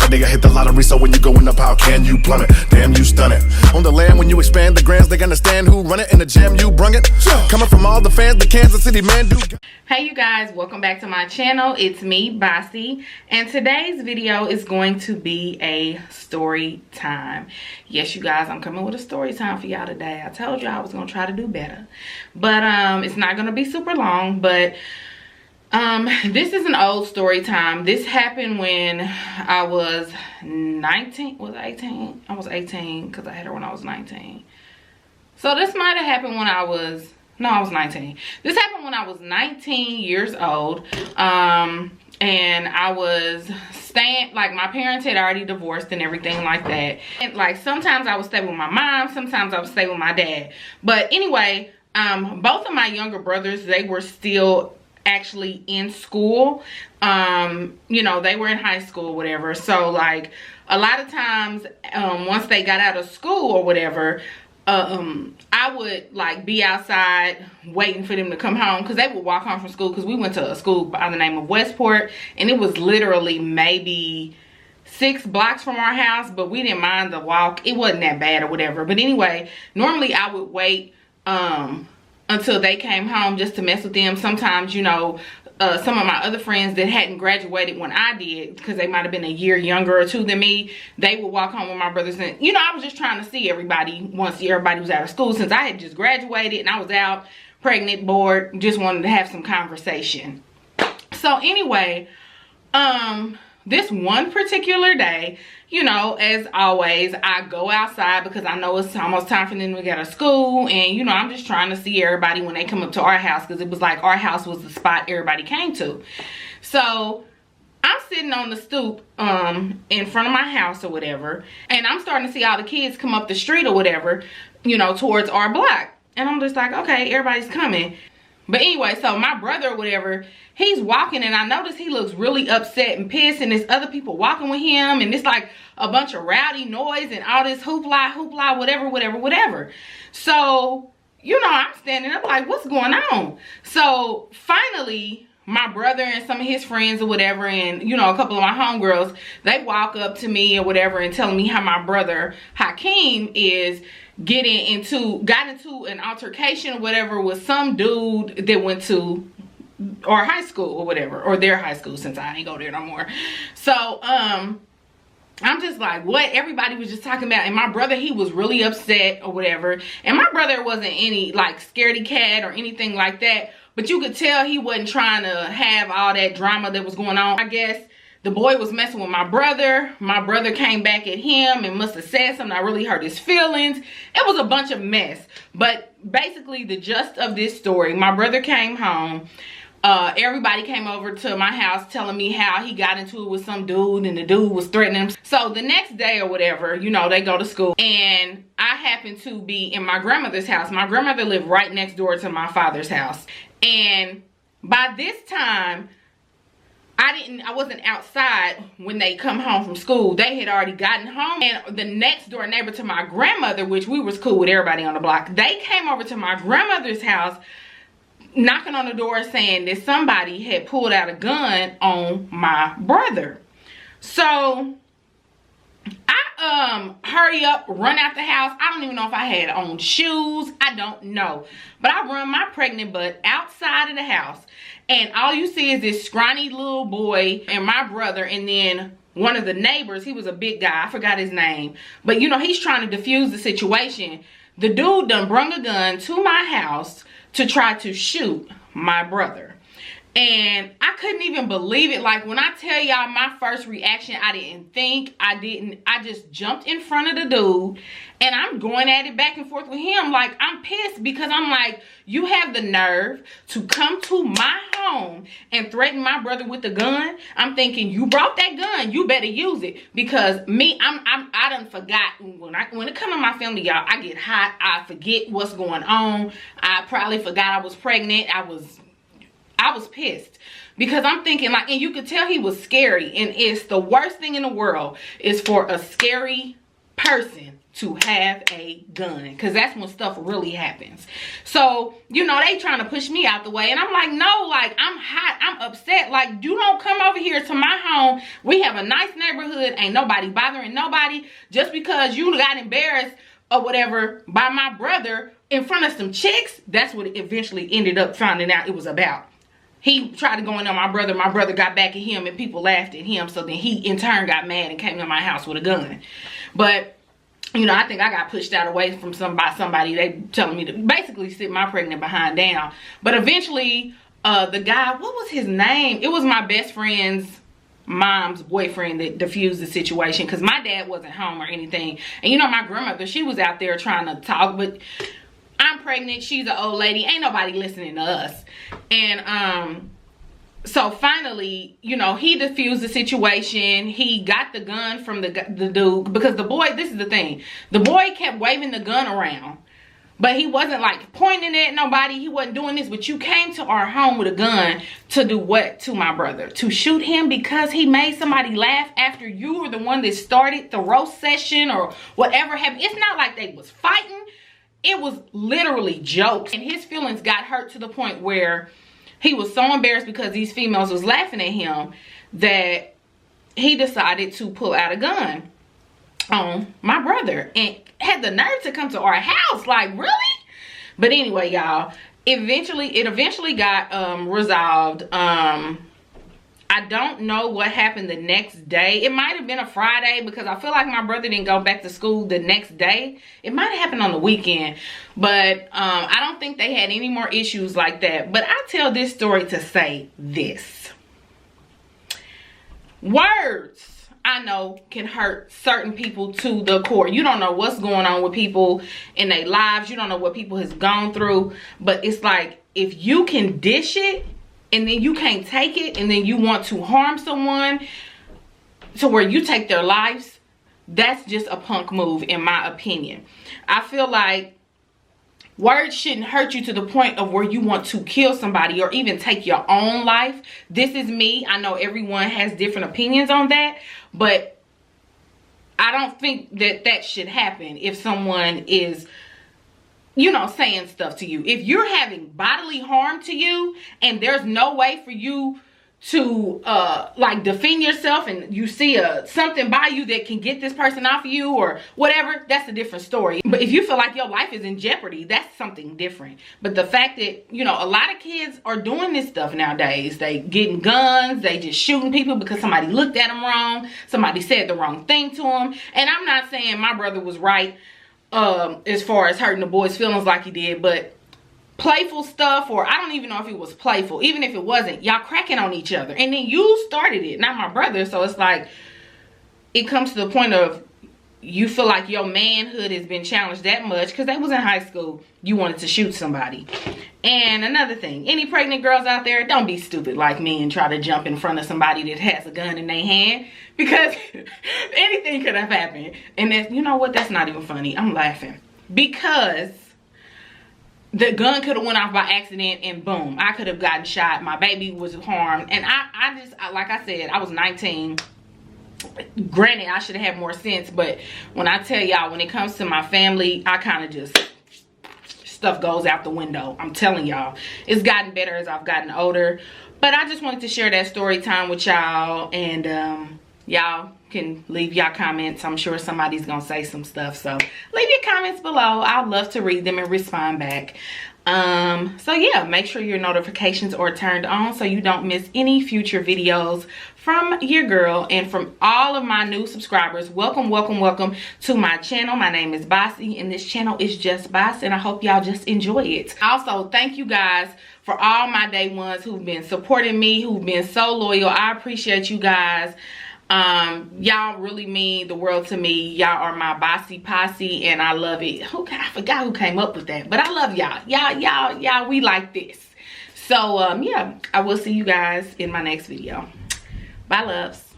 a nigga hit the lottery, so when you going up, how can you plummet? Damn, you stun it. On the land, when you expand the grands, they understand who run it. In the gym, you brung it. Coming from all the fans, the Kansas City man do. Hey you guys, welcome back to my channel. It's me, Bossy, and today's video is going to be a story time. Yes, you guys, I'm coming with a story time for y'all today. I told you I was gonna try to do better, but it's not gonna be super long. But this is an old story time. This happened when I was 19. Was I 18? I was 18 because I had her when I was 19. So this might have happened when I was, no, I was 19. This happened when I was 19 years old. And I was staying, like, my parents had already divorced and everything like that. And like sometimes I would stay with my mom, sometimes I would stay with my dad. But anyway, both of my younger brothers, they were still actually in school. You know, they were in high school or whatever. So like a lot of times, once they got out of school or whatever, I would like be outside waiting for them to come home, because they would walk home from school, because we went to a school by the name of Westport, and it was literally maybe 6 blocks from our house, but we didn't mind the walk. It wasn't that bad or whatever. But anyway, normally I would wait until they came home just to mess with them. Sometimes, you know, some of my other friends that hadn't graduated when I did, because they might have been a year younger or two than me, they would walk home with my brothers. And you know, I was just trying to see everybody once everybody was out of school, since I had just graduated and I was out pregnant, bored, just wanted to have some conversation. So anyway, this one particular day, you know, as always, I go outside because I know it's almost time for them to get out of school. And, you know, I'm just trying to see everybody when they come up to our house, because it was like our house was the spot everybody came to. So I'm sitting on the stoop in front of my house or whatever, and I'm starting to see all the kids come up the street or whatever, you know, towards our block. And I'm just like, okay, everybody's coming. But anyway, so my brother or whatever, he's walking, and I notice he looks really upset and pissed, and there's other people walking with him, and it's like a bunch of rowdy noise and all this hoopla, whatever. So, you know, I'm standing up like, what's going on? So finally, my brother and some of his friends or whatever, and, you know, a couple of my homegirls, they walk up to me or whatever and telling me how my brother Hakeem is got into an altercation or whatever with some dude that went to our high school or whatever, or their high school, since I ain't go there no more. So I'm just like, what? Everybody was just talking about, and my brother, he was really upset or whatever. And my brother wasn't any like scaredy cat or anything like that, but you could tell he wasn't trying to have all that drama that was going on. I guess the boy was messing with my brother. My brother came back at him and must have said something that really hurt his feelings. It was a bunch of mess. But basically, the gist of this story, my brother came home. Everybody came over to my house telling me how he got into it with some dude, and the dude was threatening him. So the next day or whatever, you know, they go to school, and I happened to be in my grandmother's house. My grandmother lived right next door to my father's house. And by this time, I wasn't outside when they come home from school. They had already gotten home, and the next door neighbor to my grandmother, which we was cool with everybody on the block, they came over to my grandmother's house, knocking on the door saying that somebody had pulled out a gun on my brother. So I hurry up, run out the house. I don't even know if I had on shoes. I don't know. But I run my pregnant butt outside of the house, and all you see is this scrawny little boy and my brother, and then one of the neighbors. He was a big guy. I forgot his name. But, you know, he's trying to defuse the situation. The dude done brung a gun to my house to try to shoot my brother. And I couldn't even believe it. Like, when I tell y'all my first reaction, I just jumped in front of the dude, and I'm going at it back and forth with him. Like, I'm pissed, because I'm like, you have the nerve to come to my home and threaten my brother with a gun. I'm thinking, you brought that gun, you better use it. Because me, I done forgot. When it come to my family, y'all, I get hot. I forget what's going on. I probably forgot I was pregnant. I was pissed, because I'm thinking, like, and you could tell he was scary, and it's the worst thing in the world is for a scary person to have a gun, because that's when stuff really happens. So, you know, they trying to push me out the way, and I'm like, no, like, I'm hot, I'm upset. Like, you don't come over here to my home. We have a nice neighborhood, ain't nobody bothering nobody. Just because you got embarrassed or whatever by my brother in front of some chicks, that's what it eventually ended up finding out it was about. He tried to go in on my brother got back at him, and people laughed at him, so then he in turn got mad and came to my house with a gun. But you know, I think I got pushed out away from somebody. They telling me to basically sit my pregnant behind down. But eventually, the guy, what was his name? It was my best friend's mom's boyfriend that diffused the situation, because my dad wasn't home or anything. And you know, my grandmother, she was out there trying to talk, but I'm pregnant, she's an old lady, ain't nobody listening to us. And so finally, you know, he diffused the situation. He got the gun from the dude, because the boy, this is the thing, the boy kept waving the gun around, but he wasn't like pointing at nobody. He wasn't doing this. But you came to our home with a gun to do what to my brother? To shoot him because he made somebody laugh after you were the one that started the roast session or whatever happened. It's not like they was fighting. It was literally jokes. And his feelings got hurt to the point where he was so embarrassed because these females was laughing at him that he decided to pull out a gun on my brother and had the nerve to come to our house. Like, really? But anyway, y'all, it eventually got resolved. I don't know what happened the next day. It might have been a Friday, because I feel like my brother didn't go back to school the next day. It might have happened on the weekend, but I don't think they had any more issues like that. But I tell this story to say this: words, I know, can hurt certain people to the core. You don't know what's going on with people in their lives. You don't know what people has gone through. But it's like, if you can dish it and then you can't take it, and then you want to harm someone to where you take their lives, that's just a punk move, in my opinion. I feel like words shouldn't hurt you to the point of where you want to kill somebody or even take your own life. This is me. I know everyone has different opinions on that, but I don't think that that should happen if someone is, you know, saying stuff to you. If you're having bodily harm to you and there's no way for you to like defend yourself, and you see something by you that can get this person off of you or whatever, that's a different story. But if you feel like your life is in jeopardy, that's something different. But the fact that, you know, a lot of kids are doing this stuff nowadays. They getting guns, they just shooting people because somebody looked at them wrong, somebody said the wrong thing to them. And I'm not saying my brother was right as far as hurting the boy's feelings like he did, but playful stuff, or I don't even know if it was playful, even if it wasn't, y'all cracking on each other, and then you started it, not my brother. So it's like, it comes to the point of you feel like your manhood has been challenged that much because they was in high school, you wanted to shoot somebody. And another thing, any pregnant girls out there, don't be stupid like me and try to jump in front of somebody that has a gun in their hand, because anything could have happened. And that's, you know what, that's not even funny. I'm laughing because the gun could have went off by accident and boom, I could have gotten shot, my baby was harmed. And I just, like I said, I was 19. Granted, I should have had more sense, but when I tell y'all, when it comes to my family, I kind of just, stuff goes out the window. I'm telling y'all, it's gotten better as I've gotten older. But I just wanted to share that story time with y'all, and y'all can leave y'all comments. I'm sure somebody's gonna say some stuff, so leave your comments below. I'd love to read them and respond back. So yeah, make sure your notifications are turned on so you don't miss any future videos from your girl. And from all of my new subscribers, welcome, welcome, welcome to my channel. My name is Bossy, and this channel is just Boss, and I hope y'all just enjoy it. Also, thank you guys for all my day ones who've been supporting me, who've been so loyal. I appreciate you guys. Y'all really mean the world to me. Y'all are my bossy posse, and I love it. I forgot who came up with that, but I love y'all. Y'all, we like this. So yeah, I will see you guys in my next video. Bye, loves.